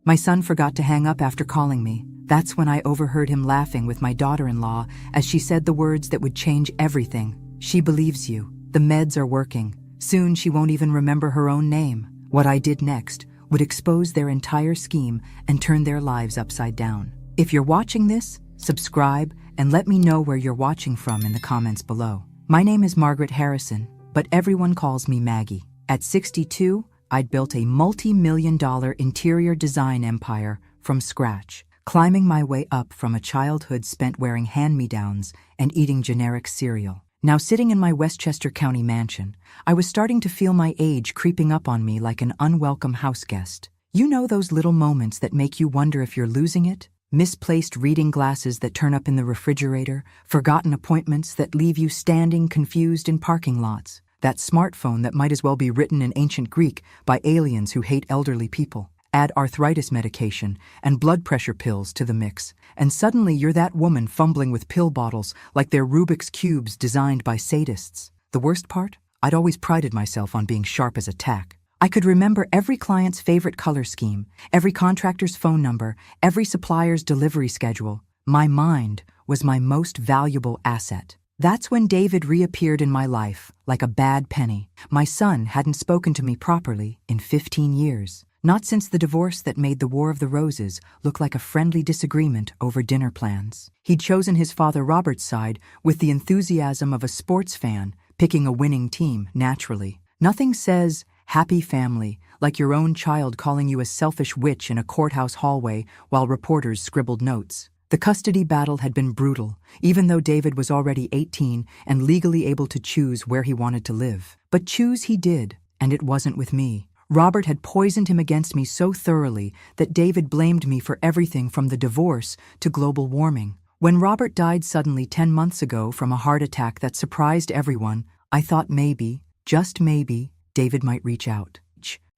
My son forgot to hang up after calling me. That's when I overheard him laughing with my daughter-in-law as she said the words that would change everything. She believes you. The meds are working. Soon she won't even remember her own name. What I did next would expose their entire scheme and turn their lives upside down. If you're watching this, subscribe and let me know where you're watching from in the comments below. My name is Margaret Harrison, but everyone calls me Maggie. At 62, I'd built a multi-million-dollar interior design empire from scratch, climbing my way up from a childhood spent wearing hand-me-downs and eating generic cereal. Now sitting in my Westchester County mansion, I was starting to feel my age creeping up on me like an unwelcome house guest. You know those little moments that make you wonder if you're losing it? Misplaced reading glasses that turn up in the refrigerator, forgotten appointments that leave you standing confused in parking lots, that smartphone that might as well be written in ancient Greek by aliens who hate elderly people. Add arthritis medication and blood pressure pills to the mix, and suddenly you're that woman fumbling with pill bottles like they're Rubik's Cubes designed by sadists. The worst part? I'd always prided myself on being sharp as a tack. I could remember every client's favorite color scheme, every contractor's phone number, every supplier's delivery schedule. My mind was my most valuable asset. That's when David reappeared in my life, like a bad penny. My son hadn't spoken to me properly in 15 years. Not since the divorce that made the War of the Roses look like a friendly disagreement over dinner plans. He'd chosen his father Robert's side with the enthusiasm of a sports fan, picking a winning team naturally. Nothing says happy family like your own child calling you a selfish witch in a courthouse hallway while reporters scribbled notes. The custody battle had been brutal, even though David was already 18 and legally able to choose where he wanted to live. But choose he did, and it wasn't with me. Robert had poisoned him against me so thoroughly that David blamed me for everything from the divorce to global warming. When Robert died suddenly 10 months ago from a heart attack that surprised everyone, I thought maybe, just maybe, David might reach out.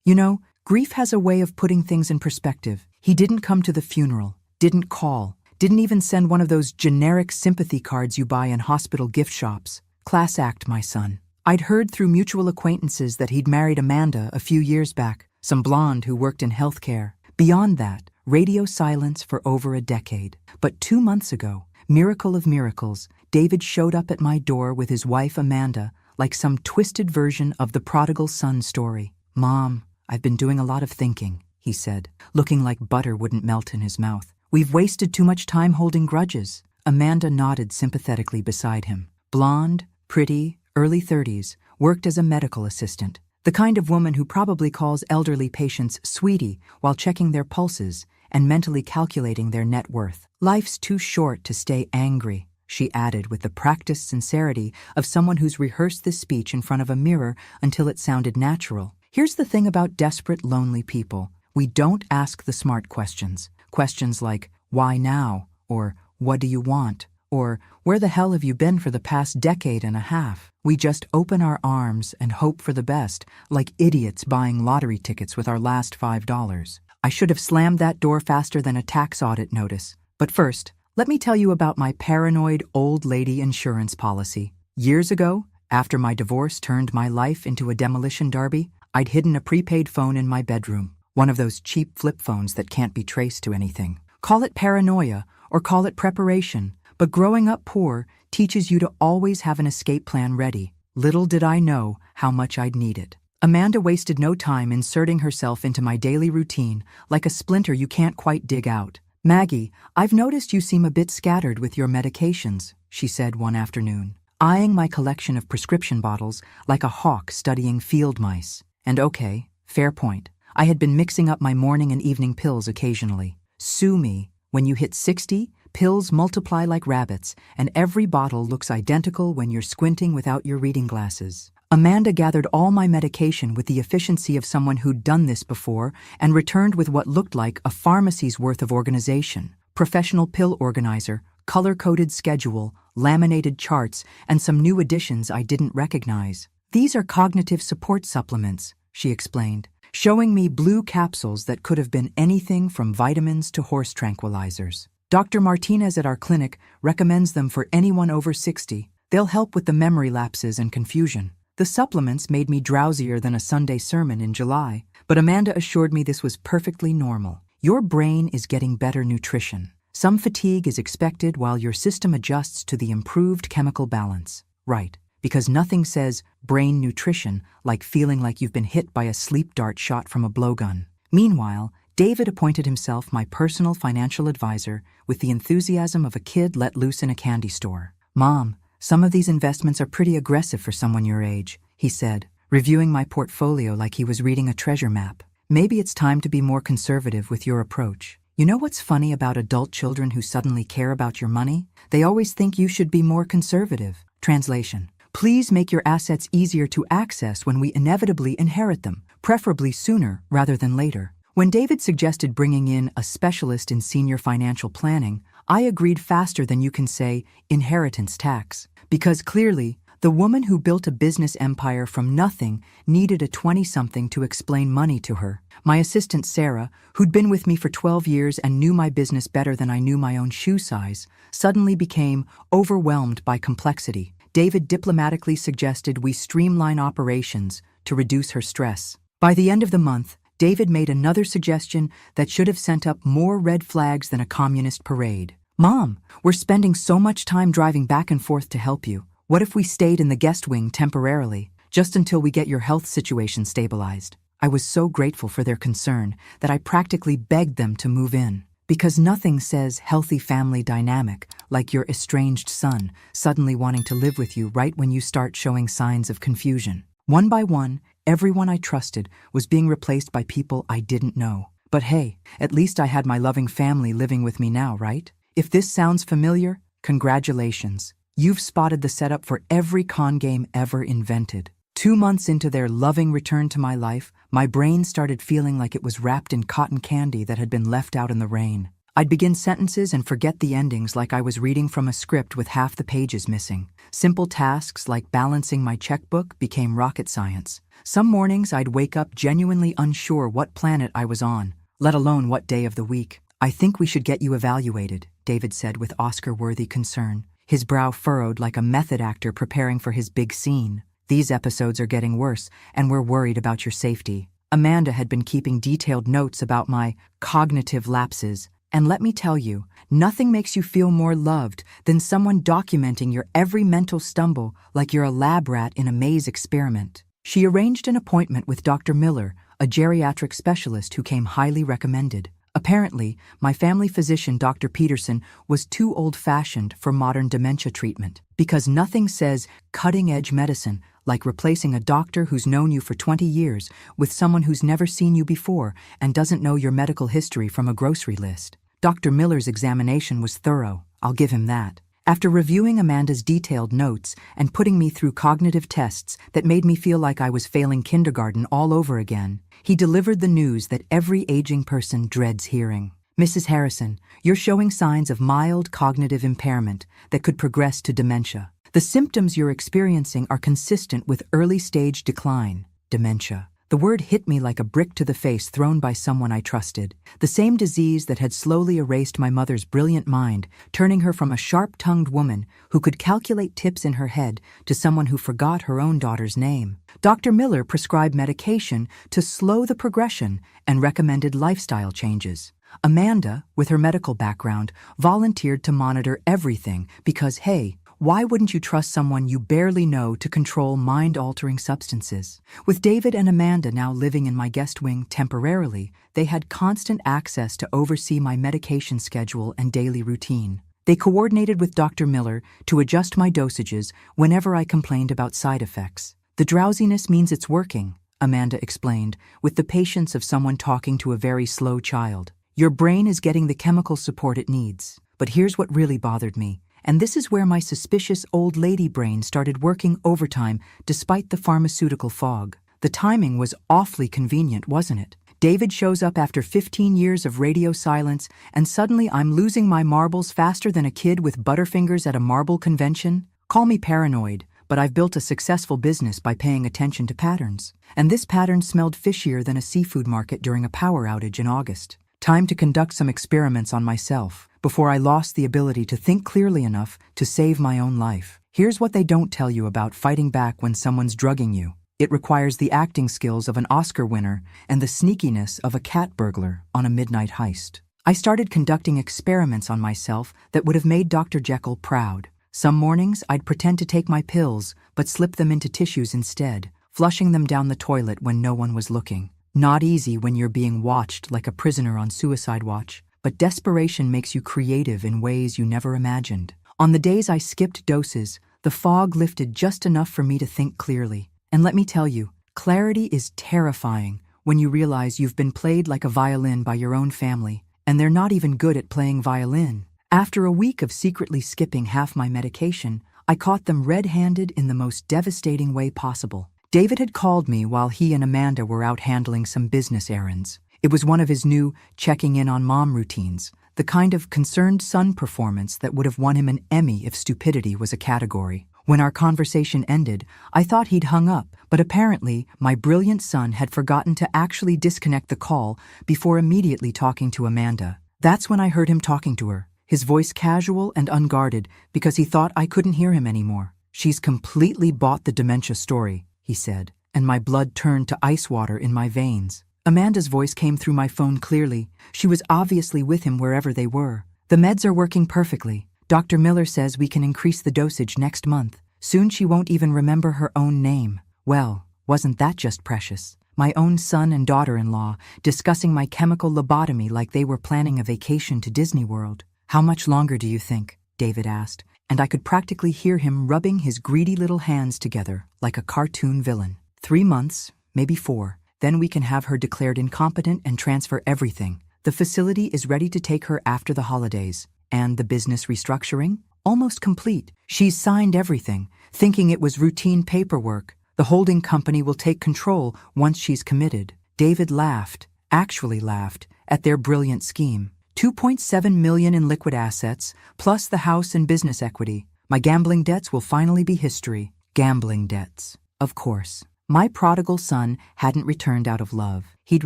You know, grief has a way of putting things in perspective. He didn't come to the funeral, didn't call, didn't even send one of those generic sympathy cards you buy in hospital gift shops. Class act, my son. I'd heard through mutual acquaintances that he'd married Amanda a few years back, some blonde who worked in healthcare. Beyond that, radio silence for over a decade. But 2 months ago, miracle of miracles, David showed up at my door with his wife Amanda, like some twisted version of the prodigal son story. "Mom, I've been doing a lot of thinking," he said, looking like butter wouldn't melt in his mouth. "We've wasted too much time holding grudges." Amanda nodded sympathetically beside him. Blonde, pretty, early 30s, worked as a medical assistant. The kind of woman who probably calls elderly patients sweetie while checking their pulses and mentally calculating their net worth. "Life's too short to stay angry," she added with the practiced sincerity of someone who's rehearsed this speech in front of a mirror until it sounded natural. Here's the thing about desperate, lonely people. We don't ask the smart questions. Questions like, "Why now?" or "What do you want?" or "Where the hell have you been for the past decade and a half?" We just open our arms and hope for the best, like idiots buying lottery tickets with our last $5. I should have slammed that door faster than a tax audit notice. But first, let me tell you about my paranoid old lady insurance policy. Years ago, after my divorce turned my life into a demolition derby, I'd hidden a prepaid phone in my bedroom, one of those cheap flip phones that can't be traced to anything. Call it paranoia or call it preparation, but growing up poor teaches you to always have an escape plan ready. Little did I know how much I'd need it. Amanda wasted no time inserting herself into my daily routine like a splinter you can't quite dig out. "Maggie, I've noticed you seem a bit scattered with your medications," she said one afternoon, eyeing my collection of prescription bottles like a hawk studying field mice. And okay, fair point. I had been mixing up my morning and evening pills occasionally. Sue me, when you hit 60, pills multiply like rabbits, and every bottle looks identical when you're squinting without your reading glasses. Amanda gathered all my medication with the efficiency of someone who'd done this before and returned with what looked like a pharmacy's worth of organization. Professional pill organizer, color-coded schedule, laminated charts, and some new additions I didn't recognize. "These are cognitive support supplements," she explained, showing me blue capsules that could have been anything from vitamins to horse tranquilizers. Dr. Martinez at our clinic recommends them for anyone over 60. They'll help with the memory lapses and confusion. The supplements made me drowsier than a Sunday sermon in July, but Amanda assured me this was perfectly normal. Your brain is getting better nutrition. Some fatigue is expected while your system adjusts to the improved chemical balance. Right, because nothing says brain nutrition like feeling like you've been hit by a sleep dart shot from a blowgun. Meanwhile, David appointed himself my personal financial advisor with the enthusiasm of a kid let loose in a candy store. "Mom, some of these investments are pretty aggressive for someone your age," he said, reviewing my portfolio like he was reading a treasure map. "Maybe it's time to be more conservative with your approach. You know what's funny about adult children who suddenly care about your money? They always think you should be more conservative." Translation: Please make your assets easier to access when we inevitably inherit them, preferably sooner rather than later. When David suggested bringing in a specialist in senior financial planning, I agreed faster than you can say inheritance tax. Because clearly, the woman who built a business empire from nothing needed a 20-something to explain money to her. My assistant Sarah, who'd been with me for 12 years and knew my business better than I knew my own shoe size, suddenly became overwhelmed by complexity. David diplomatically suggested we streamline operations to reduce her stress. By the end of the month, David made another suggestion that should have sent up more red flags than a communist parade. "Mom, we're spending so much time driving back and forth to help you. What if we stayed in the guest wing temporarily, just until we get your health situation stabilized?" I was so grateful for their concern that I practically begged them to move in. Because nothing says healthy family dynamic like your estranged son suddenly wanting to live with you right when you start showing signs of confusion. One by one, everyone I trusted was being replaced by people I didn't know. But hey, at least I had my loving family living with me now, right? If this sounds familiar, congratulations. You've spotted the setup for every con game ever invented. 2 months into their loving return to my life, my brain started feeling like it was wrapped in cotton candy that had been left out in the rain. I'd begin sentences and forget the endings like I was reading from a script with half the pages missing. Simple tasks like balancing my checkbook became rocket science. Some mornings I'd wake up genuinely unsure what planet I was on, let alone what day of the week. "I think we should get you evaluated," David said with Oscar-worthy concern, his brow furrowed like a method actor preparing for his big scene. "These episodes are getting worse, and we're worried about your safety." Amanda had been keeping detailed notes about my cognitive lapses, and let me tell you, nothing makes you feel more loved than someone documenting your every mental stumble like you're a lab rat in a maze experiment. She arranged an appointment with Dr. Miller, a geriatric specialist who came highly recommended. Apparently, my family physician, Dr. Peterson, was too old-fashioned for modern dementia treatment, because nothing says cutting-edge medicine like replacing a doctor who's known you for 20 years with someone who's never seen you before and doesn't know your medical history from a grocery list. Dr. Miller's examination was thorough, I'll give him that. After reviewing Amanda's detailed notes and putting me through cognitive tests that made me feel like I was failing kindergarten all over again, he delivered the news that every aging person dreads hearing. "Mrs. Harrison, you're showing signs of mild cognitive impairment that could progress to dementia. The symptoms you're experiencing are consistent with early-stage decline, dementia." The word hit me like a brick to the face thrown by someone I trusted. The same disease that had slowly erased my mother's brilliant mind, turning her from a sharp-tongued woman who could calculate tips in her head to someone who forgot her own daughter's name. Dr. Miller prescribed medication to slow the progression and recommended lifestyle changes. Amanda, with her medical background, volunteered to monitor everything because, hey, why wouldn't you trust someone you barely know to control mind-altering substances? With David and Amanda now living in my guest wing temporarily, they had constant access to oversee my medication schedule and daily routine. They coordinated with Dr. Miller to adjust my dosages whenever I complained about side effects. "The drowsiness means it's working," Amanda explained, with the patience of someone talking to a very slow child. "Your brain is getting the chemical support it needs." But here's what really bothered me. And this is where my suspicious old lady brain started working overtime despite the pharmaceutical fog. The timing was awfully convenient, wasn't it? David shows up after 15 years of radio silence, and suddenly I'm losing my marbles faster than a kid with butterfingers at a marble convention? Call me paranoid, but I've built a successful business by paying attention to patterns. And this pattern smelled fishier than a seafood market during a power outage in August. Time to conduct some experiments on myself before I lost the ability to think clearly enough to save my own life. Here's what they don't tell you about fighting back when someone's drugging you. It requires the acting skills of an Oscar winner and the sneakiness of a cat burglar on a midnight heist. I started conducting experiments on myself that would have made Dr. Jekyll proud. Some mornings, I'd pretend to take my pills, but slip them into tissues instead, flushing them down the toilet when no one was looking. Not easy when you're being watched like a prisoner on suicide watch, but desperation makes you creative in ways you never imagined. On the days I skipped doses, the fog lifted just enough for me to think clearly. And let me tell you, clarity is terrifying when you realize you've been played like a violin by your own family, and they're not even good at playing violin. After a week of secretly skipping half my medication, I caught them red-handed in the most devastating way possible. David had called me while he and Amanda were out handling some business errands. It was one of his new checking in on mom routines, the kind of concerned son performance that would have won him an Emmy if stupidity was a category. When our conversation ended, I thought he'd hung up, but apparently my brilliant son had forgotten to actually disconnect the call before immediately talking to Amanda. That's when I heard him talking to her, his voice casual and unguarded because he thought I couldn't hear him anymore. "She's completely bought the dementia story," he said, and my blood turned to ice water in my veins. Amanda's voice came through my phone clearly. She was obviously with him wherever they were. "The meds are working perfectly. Dr. Miller says we can increase the dosage next month. Soon she won't even remember her own name." Well, wasn't that just precious? My own son and daughter-in-law discussing my chemical lobotomy like they were planning a vacation to Disney World. "How much longer do you think?" David asked, and I could practically hear him rubbing his greedy little hands together like a cartoon villain. 3 months, maybe 4. Then we can have her declared incompetent and transfer everything. The facility is ready to take her after the holidays. And the business restructuring? Almost complete. She's signed everything, thinking it was routine paperwork. The holding company will take control once she's committed. David laughed, actually laughed, at their brilliant scheme. 2.7 million in liquid assets, plus the house and business equity. My gambling debts will finally be history. Gambling debts. Of course. My prodigal son hadn't returned out of love. He'd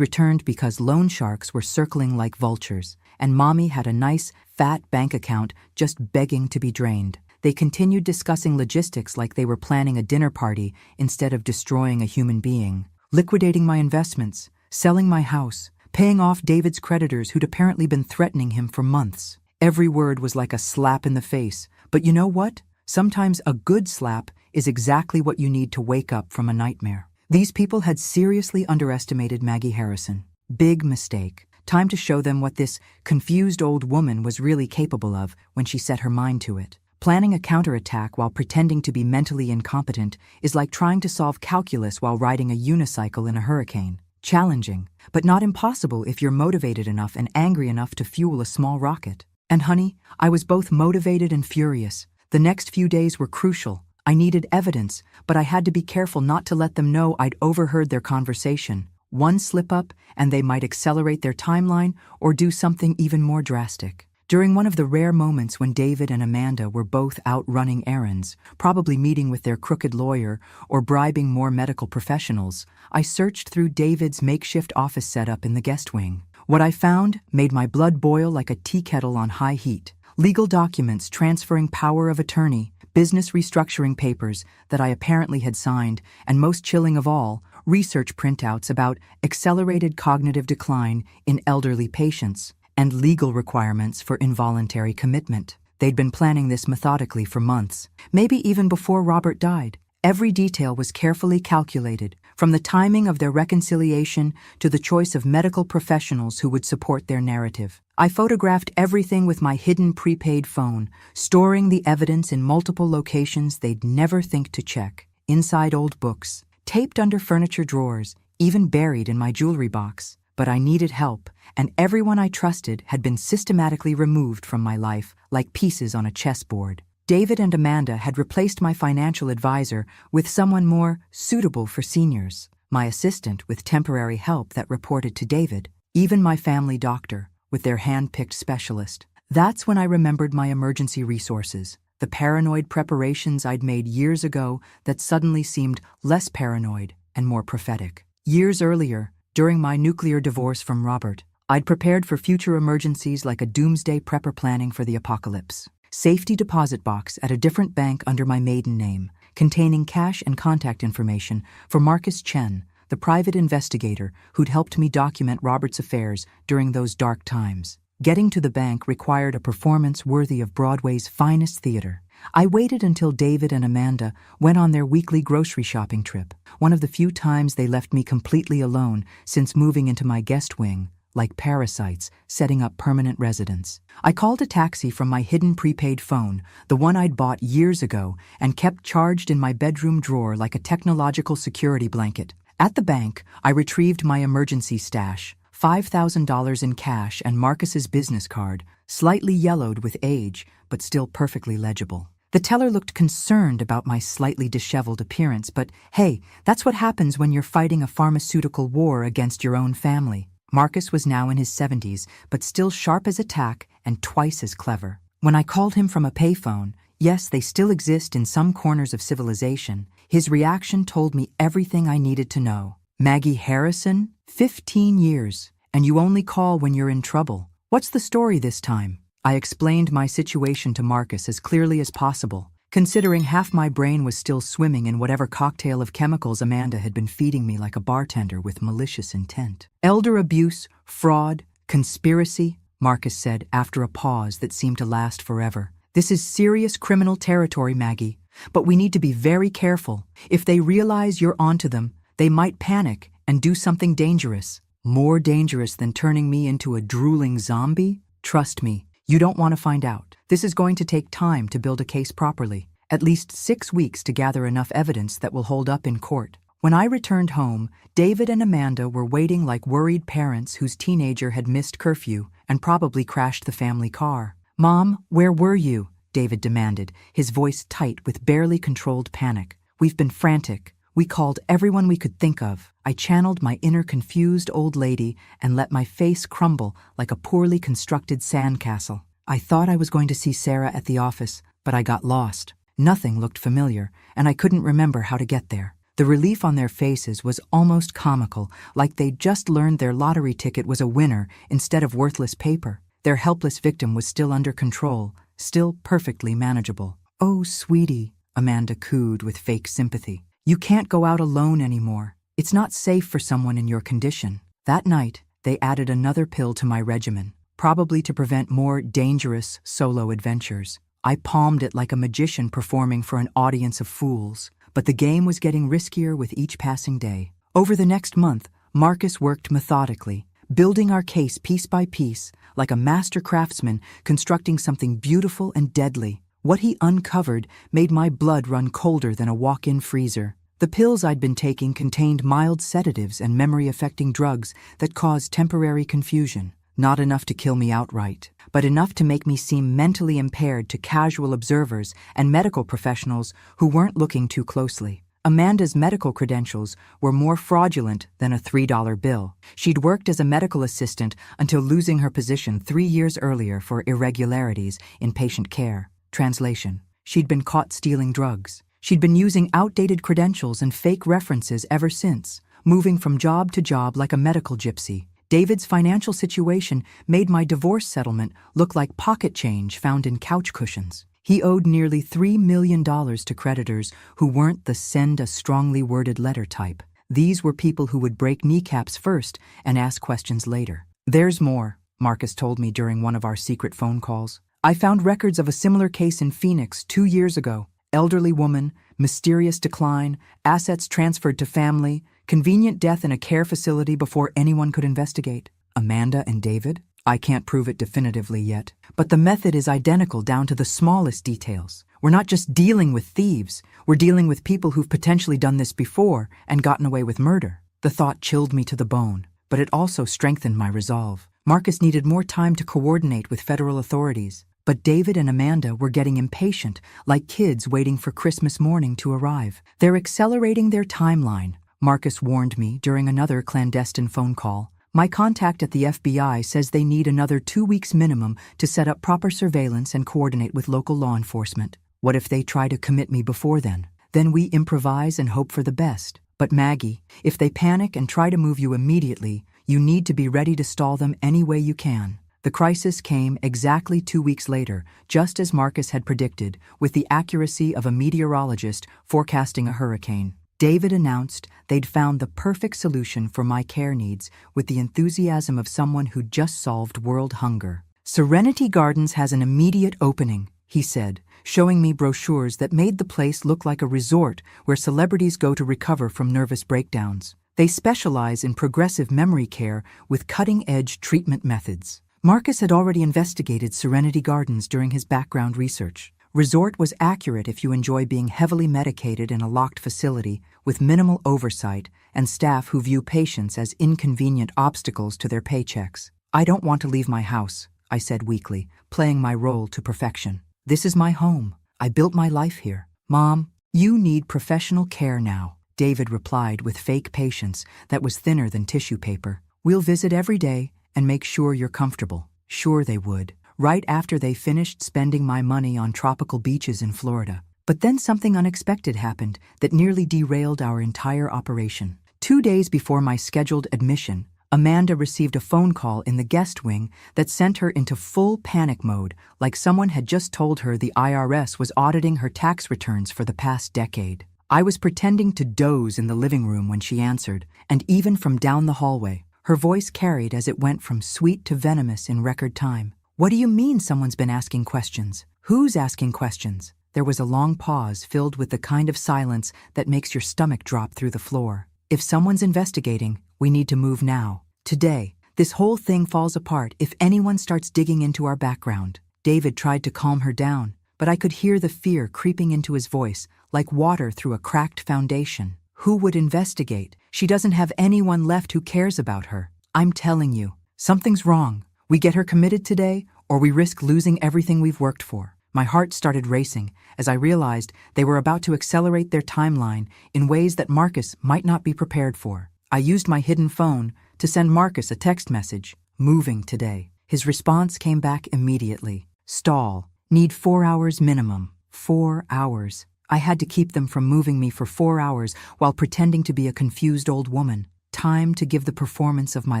returned because loan sharks were circling like vultures, and Mommy had a nice, fat bank account just begging to be drained. They continued discussing logistics like they were planning a dinner party instead of destroying a human being. Liquidating my investments, selling my house, paying off David's creditors who'd apparently been threatening him for months. Every word was like a slap in the face. But you know what? Sometimes a good slap is exactly what you need to wake up from a nightmare. These people had seriously underestimated Maggie Harrison. Big mistake. Time to show them what this confused old woman was really capable of when she set her mind to it. Planning a counterattack while pretending to be mentally incompetent is like trying to solve calculus while riding a unicycle in a hurricane. Challenging, but not impossible if you're motivated enough and angry enough to fuel a small rocket. And honey, I was both motivated and furious. The next few days were crucial. I needed evidence, but I had to be careful not to let them know I'd overheard their conversation. One slip-up, and they might accelerate their timeline or do something even more drastic. During one of the rare moments when David and Amanda were both out running errands, probably meeting with their crooked lawyer or bribing more medical professionals, I searched through David's makeshift office setup in the guest wing. What I found made my blood boil like a tea kettle on high heat. Legal documents transferring power of attorney, business restructuring papers that I apparently had signed, and most chilling of all, research printouts about accelerated cognitive decline in elderly patients and legal requirements for involuntary commitment. They'd been planning this methodically for months, maybe even before Robert died. Every detail was carefully calculated, from the timing of their reconciliation to the choice of medical professionals who would support their narrative. I photographed everything with my hidden prepaid phone, storing the evidence in multiple locations they'd never think to check. Inside old books, taped under furniture drawers, even buried in my jewelry box. But I needed help, and everyone I trusted had been systematically removed from my life like pieces on a chessboard. David and Amanda had replaced my financial advisor with someone more suitable for seniors, my assistant with temporary help that reported to David, even my family doctor with their hand-picked specialist. That's when I remembered my emergency resources, the paranoid preparations I'd made years ago that suddenly seemed less paranoid and more prophetic. Years earlier, during my nuclear divorce from Robert, I'd prepared for future emergencies like a doomsday prepper planning for the apocalypse. Safety deposit box at a different bank under my maiden name, containing cash and contact information for Marcus Chen, the private investigator who'd helped me document Robert's affairs during those dark times. Getting to the bank required a performance worthy of Broadway's finest theater. I waited until David and Amanda went on their weekly grocery shopping trip, one of the few times they left me completely alone since moving into my guest wing, like parasites setting up permanent residence. I called a taxi from my hidden prepaid phone, the one I'd bought years ago and kept charged in my bedroom drawer like a technological security blanket. At the bank, I retrieved my emergency stash, $5,000 in cash and Marcus's business card, slightly yellowed with age, but still perfectly legible. The teller looked concerned about my slightly disheveled appearance, but hey, that's what happens when you're fighting a pharmaceutical war against your own family. Marcus was now in his 70s, but still sharp as a tack and twice as clever. When I called him from a payphone, yes, they still exist in some corners of civilization, his reaction told me everything I needed to know. Maggie Harrison? 15 years. And you only call when you're in trouble. What's the story this time? I explained my situation to Marcus as clearly as possible, considering half my brain was still swimming in whatever cocktail of chemicals Amanda had been feeding me like a bartender with malicious intent. Elder abuse, fraud, conspiracy, Marcus said after a pause that seemed to last forever. This is serious criminal territory, Maggie, but we need to be very careful. If they realize you're onto them, they might panic and do something dangerous. More dangerous than turning me into a drooling zombie? Trust me, you don't want to find out. This is going to take time to build a case properly, at least 6 weeks to gather enough evidence that will hold up in court. When I returned home, David and Amanda were waiting like worried parents whose teenager had missed curfew and probably crashed the family car. Mom, where were you? David demanded, his voice tight with barely controlled panic. We've been frantic. We called everyone we could think of. I channeled my inner confused old lady and let my face crumble like a poorly constructed sandcastle. I thought I was going to see Sarah at the office, but I got lost. Nothing looked familiar, and I couldn't remember how to get there. The relief on their faces was almost comical, like they'd just learned their lottery ticket was a winner instead of worthless paper. Their helpless victim was still under control, still perfectly manageable. Oh, sweetie, Amanda cooed with fake sympathy. You can't go out alone anymore. It's not safe for someone in your condition. That night, they added another pill to my regimen, probably to prevent more dangerous solo adventures. I palmed it like a magician performing for an audience of fools, but the game was getting riskier with each passing day. Over the next month, Marcus worked methodically, building our case piece by piece, like a master craftsman constructing something beautiful and deadly. What he uncovered made my blood run colder than a walk-in freezer. The pills I'd been taking contained mild sedatives and memory-affecting drugs that caused temporary confusion. Not enough to kill me outright, but enough to make me seem mentally impaired to casual observers and medical professionals who weren't looking too closely. Amanda's medical credentials were more fraudulent than a $3 bill. She'd worked as a medical assistant until losing her position 3 years earlier for irregularities in patient care. Translation: she'd been caught stealing drugs. She'd been using outdated credentials and fake references ever since, moving from job to job like a medical gypsy. David's financial situation made my divorce settlement look like pocket change found in couch cushions. He owed nearly $3 million to creditors who weren't the send a strongly worded letter type. These were people who would break kneecaps first and ask questions later. There's more, Marcus told me during one of our secret phone calls. I found records of a similar case in Phoenix 2 years ago. Elderly woman, mysterious decline, assets transferred to family, convenient death in a care facility before anyone could investigate. Amanda and David? I can't prove it definitively yet, but the method is identical down to the smallest details. We're not just dealing with thieves, we're dealing with people who've potentially done this before and gotten away with murder. The thought chilled me to the bone, but it also strengthened my resolve. Marcus needed more time to coordinate with federal authorities, but David and Amanda were getting impatient, like kids waiting for Christmas morning to arrive. They're accelerating their timeline, Marcus warned me during another clandestine phone call. My contact at the FBI says they need another 2 weeks minimum to set up proper surveillance and coordinate with local law enforcement. What if they try to commit me before then? Then we improvise and hope for the best. But Maggie, if they panic and try to move you immediately, you need to be ready to stall them any way you can. The crisis came exactly 2 weeks later, just as Marcus had predicted, with the accuracy of a meteorologist forecasting a hurricane. David announced they'd found the perfect solution for my care needs with the enthusiasm of someone who'd just solved world hunger. Serenity Gardens has an immediate opening, he said, showing me brochures that made the place look like a resort where celebrities go to recover from nervous breakdowns. They specialize in progressive memory care with cutting-edge treatment methods. Marcus had already investigated Serenity Gardens during his background research. Resort was accurate if you enjoy being heavily medicated in a locked facility with minimal oversight and staff who view patients as inconvenient obstacles to their paychecks. I don't want to leave my house, I said weakly, playing my role to perfection. This is my home. I built my life here. Mom, you need professional care now, David replied with fake patience that was thinner than tissue paper. We'll visit every day and make sure you're comfortable. Sure they would. Right after they finished spending my money on tropical beaches in Florida. But then something unexpected happened that nearly derailed our entire operation. 2 days before my scheduled admission, Amanda received a phone call in the guest wing that sent her into full panic mode, like someone had just told her the IRS was auditing her tax returns for the past decade. I was pretending to doze in the living room when she answered, and even from down the hallway, her voice carried as it went from sweet to venomous in record time. What do you mean someone's been asking questions? Who's asking questions? There was a long pause filled with the kind of silence that makes your stomach drop through the floor. If someone's investigating, we need to move now. Today, this whole thing falls apart if anyone starts digging into our background. David tried to calm her down, but I could hear the fear creeping into his voice, like water through a cracked foundation. Who would investigate? She doesn't have anyone left who cares about her. I'm telling you, something's wrong. We get her committed today, or we risk losing everything we've worked for. My heart started racing as I realized they were about to accelerate their timeline in ways that Marcus might not be prepared for. I used my hidden phone to send Marcus a text message, moving today. His response came back immediately. Stall. Need 4 hours minimum. 4 hours. I had to keep them from moving me for 4 hours while pretending to be a confused old woman. Time to give the performance of my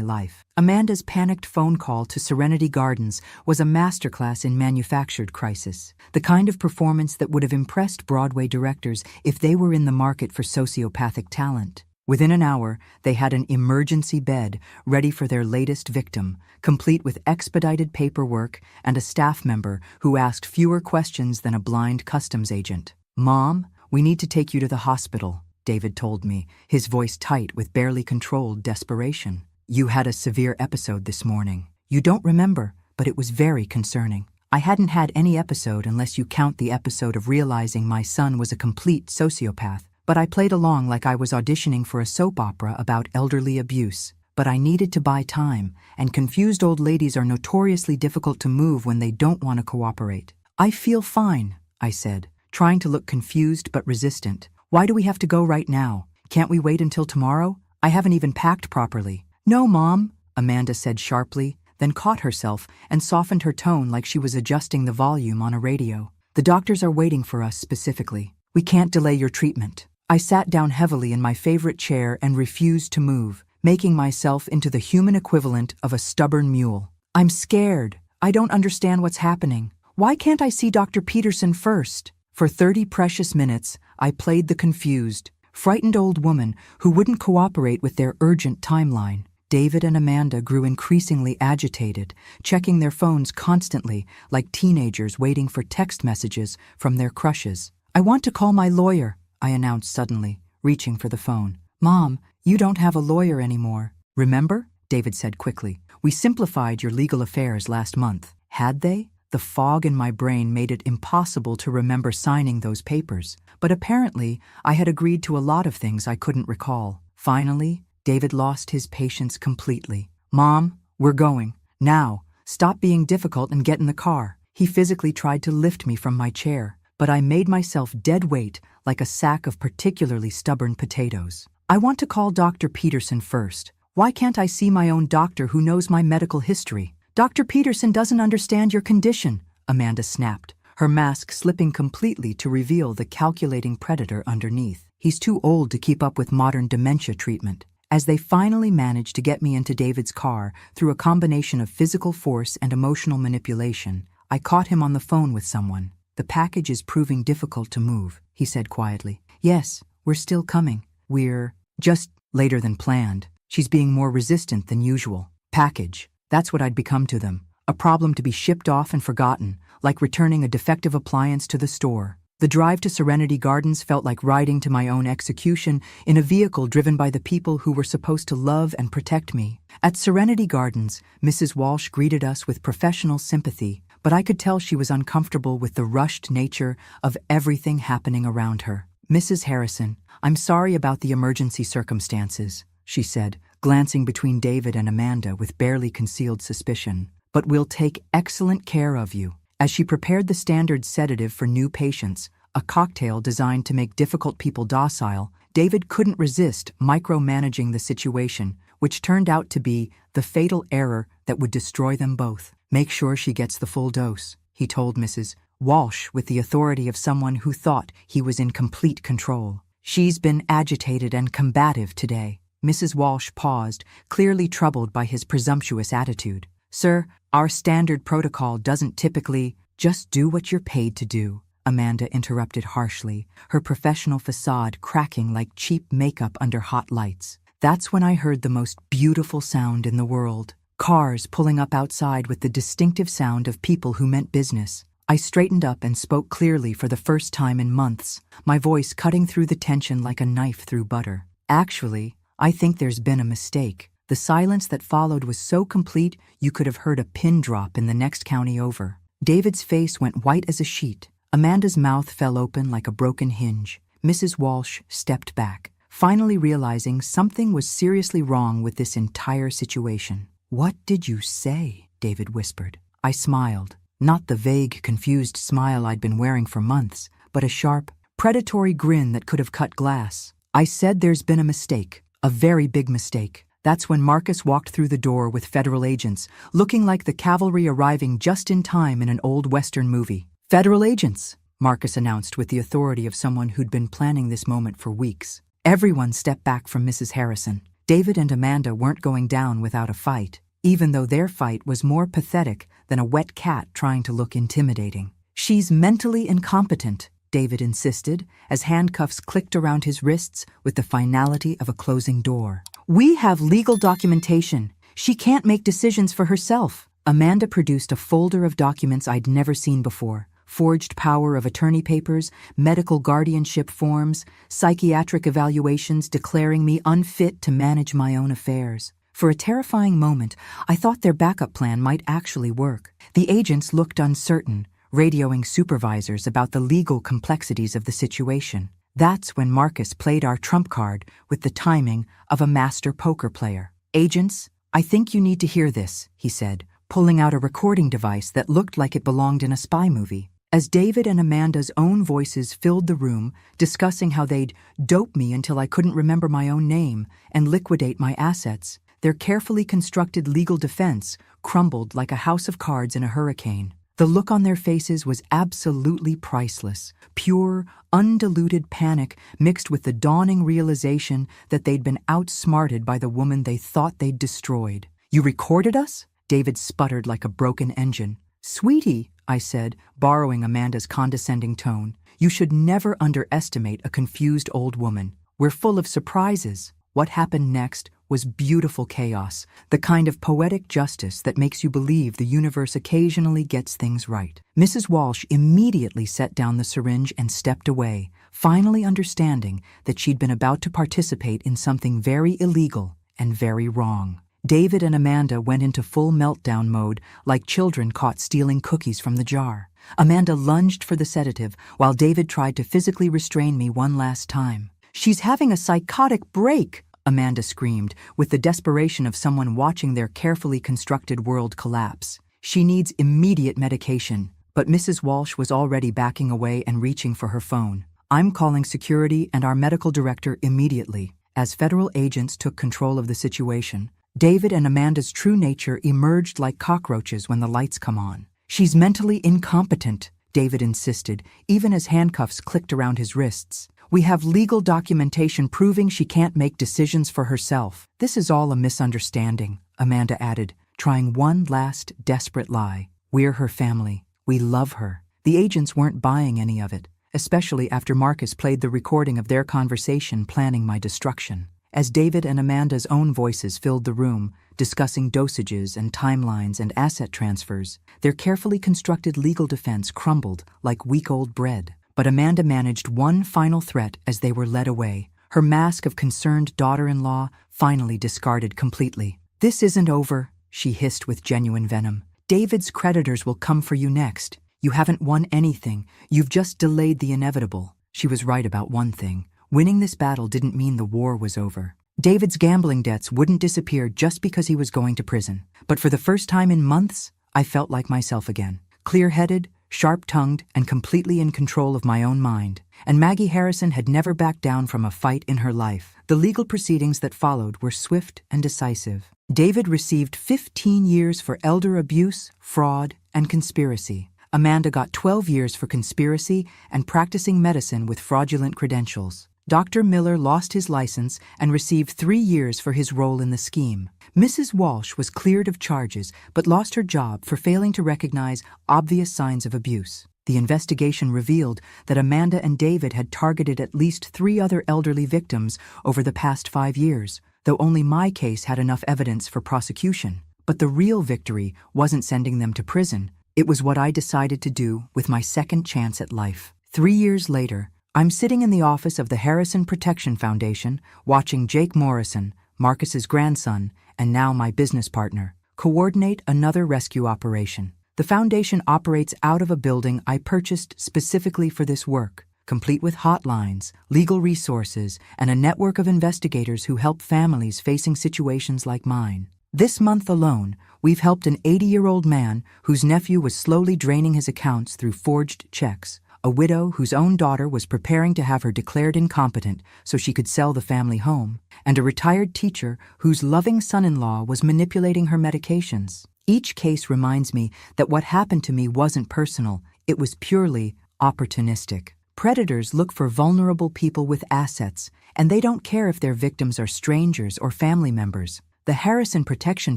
life. Amanda's panicked phone call to Serenity Gardens was a masterclass in manufactured crisis, the kind of performance that would have impressed Broadway directors if they were in the market for sociopathic talent. Within an hour, they had an emergency bed ready for their latest victim, complete with expedited paperwork and a staff member who asked fewer questions than a blind customs agent. Mom, we need to take you to the hospital, David told me, his voice tight with barely controlled desperation. You had a severe episode this morning. You don't remember, but it was very concerning. I hadn't had any episode unless you count the episode of realizing my son was a complete sociopath, but I played along like I was auditioning for a soap opera about elderly abuse. But I needed to buy time, and confused old ladies are notoriously difficult to move when they don't want to cooperate. I feel fine, I said, trying to look confused but resistant. Why do we have to go right now? Can't we wait until tomorrow? I haven't even packed properly. No, Mom, Amanda said sharply, then caught herself and softened her tone like she was adjusting the volume on a radio. The doctors are waiting for us specifically. We can't delay your treatment. I sat down heavily in my favorite chair and refused to move, making myself into the human equivalent of a stubborn mule. I'm scared. I don't understand what's happening. Why can't I see Dr. Peterson first? For 30 precious minutes, I played the confused, frightened old woman who wouldn't cooperate with their urgent timeline. David and Amanda grew increasingly agitated, checking their phones constantly like teenagers waiting for text messages from their crushes. I want to call my lawyer, I announced suddenly, reaching for the phone. Mom, you don't have a lawyer anymore. Remember? David said quickly. We simplified your legal affairs last month. Had they? The fog in my brain made it impossible to remember signing those papers, but apparently I had agreed to a lot of things I couldn't recall. Finally, David lost his patience completely. Mom, we're going. Now, stop being difficult and get in the car. He physically tried to lift me from my chair, but I made myself dead weight like a sack of particularly stubborn potatoes. I want to call Dr. Peterson first. Why can't I see my own doctor who knows my medical history? Dr. Peterson doesn't understand your condition, Amanda snapped, her mask slipping completely to reveal the calculating predator underneath. He's too old to keep up with modern dementia treatment. As they finally managed to get me into David's car through a combination of physical force and emotional manipulation, I caught him on the phone with someone. "The package is proving difficult to move," he said quietly. "Yes, we're still coming. We're just later than planned. She's being more resistant than usual." Package. That's what I'd become to them. A problem to be shipped off and forgotten, like returning a defective appliance to the store. The drive to Serenity Gardens felt like riding to my own execution in a vehicle driven by the people who were supposed to love and protect me. At Serenity Gardens, Mrs. Walsh greeted us with professional sympathy, but I could tell she was uncomfortable with the rushed nature of everything happening around her. "Mrs. Harrison, I'm sorry about the emergency circumstances," she said, glancing between David and Amanda with barely concealed suspicion. "But we'll take excellent care of you." As she prepared the standard sedative for new patients, a cocktail designed to make difficult people docile, David couldn't resist micromanaging the situation, which turned out to be the fatal error that would destroy them both. "Make sure she gets the full dose," he told Mrs. Walsh with the authority of someone who thought he was in complete control. "She's been agitated and combative today." Mrs. Walsh paused, clearly troubled by his presumptuous attitude. "Sir, our standard protocol doesn't typically—" "Just do what you're paid to do," Amanda interrupted harshly, her professional facade cracking like cheap makeup under hot lights. That's when I heard the most beautiful sound in the world. Cars pulling up outside with the distinctive sound of people who meant business. I straightened up and spoke clearly for the first time in months, my voice cutting through the tension like a knife through butter. "Actually, I think there's been a mistake." The silence that followed was so complete you could have heard a pin drop in the next county over. David's face went white as a sheet. Amanda's mouth fell open like a broken hinge. Mrs. Walsh stepped back, finally realizing something was seriously wrong with this entire situation. "What did you say?" David whispered. I smiled. Not the vague, confused smile I'd been wearing for months, but a sharp, predatory grin that could have cut glass. "I said there's been a mistake. A very big mistake." That's when Marcus walked through the door with federal agents, looking like the cavalry arriving just in time in an old Western movie. "Federal agents," Marcus announced with the authority of someone who'd been planning this moment for weeks. Everyone stepped back from Mrs. Harrison. David and Amanda weren't going down without a fight, even though their fight was more pathetic than a wet cat trying to look intimidating. "She's mentally incompetent," David insisted, as handcuffs clicked around his wrists with the finality of a closing door. "We have legal documentation. She can't make decisions for herself." Amanda produced a folder of documents I'd never seen before. Forged power of attorney papers, medical guardianship forms, psychiatric evaluations declaring me unfit to manage my own affairs. For a terrifying moment, I thought their backup plan might actually work. The agents looked uncertain, radioing supervisors about the legal complexities of the situation. That's when Marcus played our trump card with the timing of a master poker player. "Agents, I think you need to hear this," he said, pulling out a recording device that looked like it belonged in a spy movie. As David and Amanda's own voices filled the room, discussing how they'd dope me until I couldn't remember my own name and liquidate my assets, their carefully constructed legal defense crumbled like a house of cards in a hurricane. The look on their faces was absolutely priceless. Pure, undiluted panic mixed with the dawning realization that they'd been outsmarted by the woman they thought they'd destroyed. "You recorded us?" David sputtered like a broken engine. "Sweetie," I said, borrowing Amanda's condescending tone, "you should never underestimate a confused old woman. We're full of surprises." What happened next was beautiful chaos, the kind of poetic justice that makes you believe the universe occasionally gets things right. Mrs. Walsh immediately set down the syringe and stepped away, finally understanding that she'd been about to participate in something very illegal and very wrong. David and Amanda went into full meltdown mode, like children caught stealing cookies from the jar. Amanda lunged for the sedative, while David tried to physically restrain me one last time. "She's having a psychotic break," Amanda screamed, with the desperation of someone watching their carefully constructed world collapse. "She needs immediate medication." But Mrs. Walsh was already backing away and reaching for her phone. "I'm calling security and our medical director immediately." As federal agents took control of the situation, David and Amanda's true nature emerged like cockroaches when the lights come on. "She's mentally incompetent," David insisted, even as handcuffs clicked around his wrists. We have legal documentation proving she can't make decisions for herself. This is all a misunderstanding, Amanda added, trying one last desperate lie. We're her family. We love her. The agents weren't buying any of it, especially after Marcus played the recording of their conversation planning my destruction. As David and Amanda's own voices filled the room, discussing dosages and timelines and asset transfers, their carefully constructed legal defense crumbled like week-old bread. But Amanda managed one final threat as they were led away, her mask of concerned daughter-in-law finally discarded completely. "This isn't over," she hissed with genuine venom. "David's creditors will come for you next. You haven't won anything. You've just delayed the inevitable." She was right about one thing. Winning this battle didn't mean the war was over. David's gambling debts wouldn't disappear just because he was going to prison. But for the first time in months, I felt like myself again. Clear-headed, sharp-tongued, and completely in control of my own mind. And Maggie Harrison had never backed down from a fight in her life. The legal proceedings that followed were swift and decisive. David received 15 years for elder abuse, fraud, and conspiracy. Amanda got 12 years for conspiracy and practicing medicine with fraudulent credentials. Dr. Miller lost his license and received 3 years for his role in the scheme. Mrs. Walsh was cleared of charges but lost her job for failing to recognize obvious signs of abuse. The investigation revealed that Amanda and David had targeted at least 3 other elderly victims over the past 5 years, though only my case had enough evidence for prosecution. But the real victory wasn't sending them to prison. It was what I decided to do with my second chance at life. 3 years later, I'm sitting in the office of the Harrison Protection Foundation, watching Jake Morrison, Marcus's grandson, and now my business partner, coordinate another rescue operation. The foundation operates out of a building I purchased specifically for this work, complete with hotlines, legal resources, and a network of investigators who help families facing situations like mine. This month alone, we've helped an 80-year-old man whose nephew was slowly draining his accounts through forged checks, a widow whose own daughter was preparing to have her declared incompetent so she could sell the family home, and a retired teacher whose loving son-in-law was manipulating her medications. Each case reminds me that what happened to me wasn't personal, it was purely opportunistic. Predators look for vulnerable people with assets, and they don't care if their victims are strangers or family members. The Harrison Protection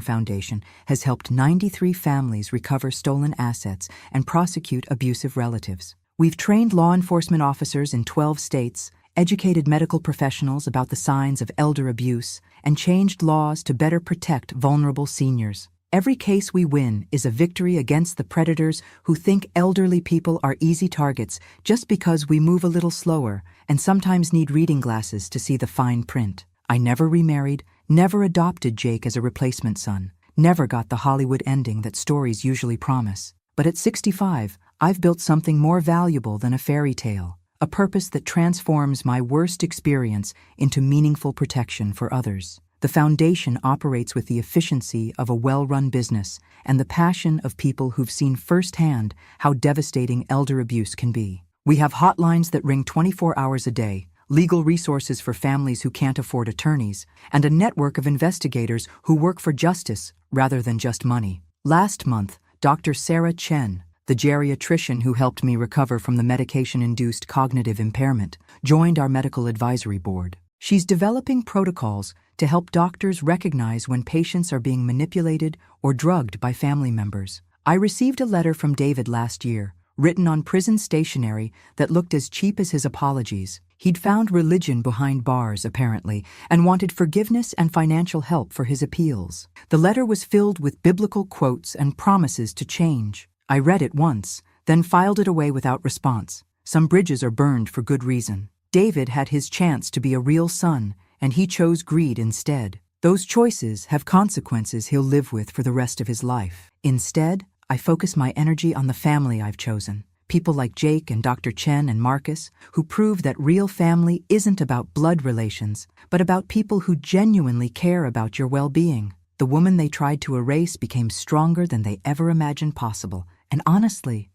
Foundation has helped 93 families recover stolen assets and prosecute abusive relatives. We've trained law enforcement officers in 12 states, educated medical professionals about the signs of elder abuse, and changed laws to better protect vulnerable seniors. Every case we win is a victory against the predators who think elderly people are easy targets just because we move a little slower and sometimes need reading glasses to see the fine print. I never remarried, never adopted Jake as a replacement son, never got the Hollywood ending that stories usually promise. But at 65, I've built something more valuable than a fairy tale, a purpose that transforms my worst experience into meaningful protection for others. The foundation operates with the efficiency of a well-run business and the passion of people who've seen firsthand how devastating elder abuse can be. We have hotlines that ring 24 hours a day, legal resources for families who can't afford attorneys, and a network of investigators who work for justice rather than just money. Last month, Dr. Sarah Chen, the geriatrician who helped me recover from the medication-induced cognitive impairment, joined our medical advisory board. She's developing protocols to help doctors recognize when patients are being manipulated or drugged by family members. I received a letter from David last year, written on prison stationery that looked as cheap as his apologies. He'd found religion behind bars, apparently, and wanted forgiveness and financial help for his appeals. The letter was filled with biblical quotes and promises to change. I read it once, then filed it away without response. Some bridges are burned for good reason. David had his chance to be a real son, and he chose greed instead. Those choices have consequences he'll live with for the rest of his life. Instead, I focus my energy on the family I've chosen. People like Jake and Dr. Chen and Marcus, who prove that real family isn't about blood relations, but about people who genuinely care about your well-being. The woman they tried to erase became stronger than they ever imagined possible. And honestly,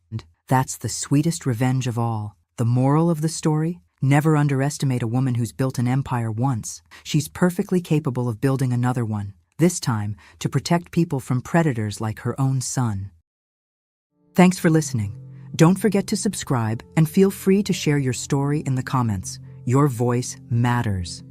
that's the sweetest revenge of all. The moral of the story? Never underestimate a woman who's built an empire once. She's perfectly capable of building another one, this time to protect people from predators like her own son. Thanks for listening. Don't forget to subscribe and feel free to share your story in the comments. Your voice matters.